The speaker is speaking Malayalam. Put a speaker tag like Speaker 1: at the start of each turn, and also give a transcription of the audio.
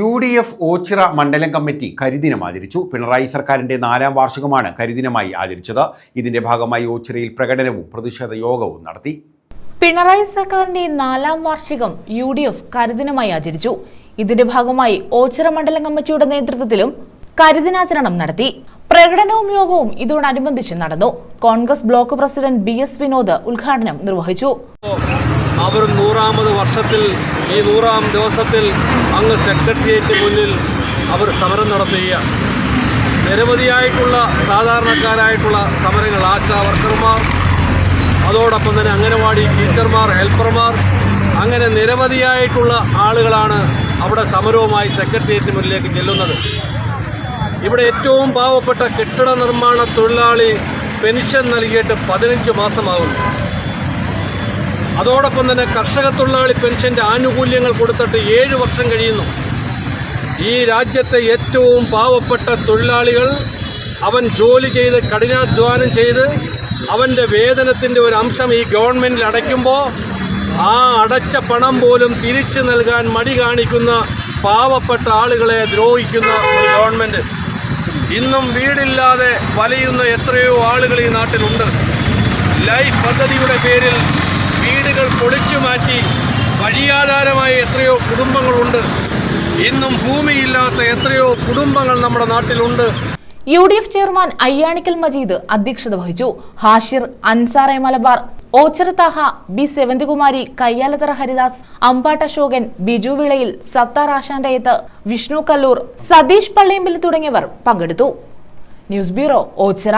Speaker 1: UDF ഓച്ചിറ മണ്ഡലം കമ്മിറ്റി കരിദിനം ആചരിച്ചു. പിണറായി സർക്കാരിന്റെ 4ാം വാർഷികമാണ് കരിദിനമായി ആചരിച്ചത്. ഇതിന്റെ ഭാഗമായി ഓച്ചിറയിൽ പ്രകടനവും പ്രതിഷേധ യോഗവും നടത്തി.
Speaker 2: പിണറായി സർക്കാരിന്റെ 4ാം വാർഷികം UDF കരിദിനമായി ആചരിച്ചു. ഇതിന്റെ ഭാഗമായി ഓച്ചിറ മണ്ഡലം കമ്മിറ്റിയുടെ നേതൃത്വത്തിലും കരിദിനാചരണം നടത്തി. പ്രകടനവും യോഗവും ഇതോടനുബന്ധിച്ച് നടന്നു. Congress block president BS Vinod ഉദ്ഘാടനം നിർവഹിച്ചു.
Speaker 3: അവർ 100ാമത് വർഷത്തിൽ ഈ 100ാം ദിവസത്തിൽ അങ്ങ് സെക്രട്ടേറിയറ്റ് മുന്നിൽ അവർ സമരം നടത്തുകയാണ്. നിരവധിയായിട്ടുള്ള സാധാരണക്കാരായിട്ടുള്ള സമരങ്ങൾ, ആശാ വർക്കർമാർ, അതോടൊപ്പം തന്നെ അംഗനവാടി ടീച്ചർമാർ, ഹെൽപ്പർമാർ, അങ്ങനെ നിരവധിയായിട്ടുള്ള ആളുകളാണ് അവിടെ സമരവുമായി സെക്രട്ടേറിയറ്റിന് മുന്നിലേക്ക് ചെല്ലുന്നത്. ഇവിടെ ഏറ്റവും പാവപ്പെട്ട കെട്ടിട നിർമ്മാണ തൊഴിലാളി പെൻഷൻ നൽകിയിട്ട് 15 മാസമാകുന്നു. അതോടൊപ്പം തന്നെ കർഷക തൊഴിലാളി പെൻഷൻ്റെ ആനുകൂല്യങ്ങൾ കൊടുത്തിട്ട് 7 വർഷം കഴിയുന്നു. ഈ രാജ്യത്തെ ഏറ്റവും പാവപ്പെട്ട തൊഴിലാളികൾ അവൻ ജോലി ചെയ്ത് കഠിനാധ്വാനം ചെയ്ത് അവൻ്റെ വേതനത്തിൻ്റെ ഒരു അംശം ഈ ഗവൺമെൻറ്റിൽ അടയ്ക്കുമ്പോൾ ആ അടച്ച പണം പോലും തിരിച്ചു നൽകാൻ മടി കാണിക്കുന്ന പാവപ്പെട്ട ആളുകളെ ദ്രോഹിക്കുന്ന ഒരു ഗവൺമെൻറ്. ഇന്നും വീടില്ലാതെ വലയുന്ന എത്രയോ ആളുകൾ ഈ നാട്ടിലുണ്ട്. ലൈഫ് പദ്ധതിയുടെ പേരിൽ വീടുകൾ പൊളിച്ചു മാറ്റി വഴിയാധാരമായ എത്രയോ കുടുംബങ്ങളുണ്ട്. ഇന്നും ഭൂമിയില്ലാത്ത എത്രയോ കുടുംബങ്ങൾ നമ്മുടെ നാട്ടിലുണ്ട്.
Speaker 2: UDF ചെയർമാൻ അയ്യാണിക്കൽ മജീദ് അധ്യക്ഷത വഹിച്ചു. ഹാഷിർ, അൻസാർ മലബാർ, ഓച്ചിറ താഹ, B സെവന്തികുമാരി, കയ്യാലത്തറ ഹരിദാസ്, അമ്പാട്ട് അശോകൻ, ബിജു വിളയിൽ, സത്താർ ആശാന്റയത്ത്, വിഷ്ണു കല്ലൂർ, സതീഷ് പള്ളിയമ്പലി തുടങ്ങിയവർ പങ്കെടുത്തു. News bureau, Ochira.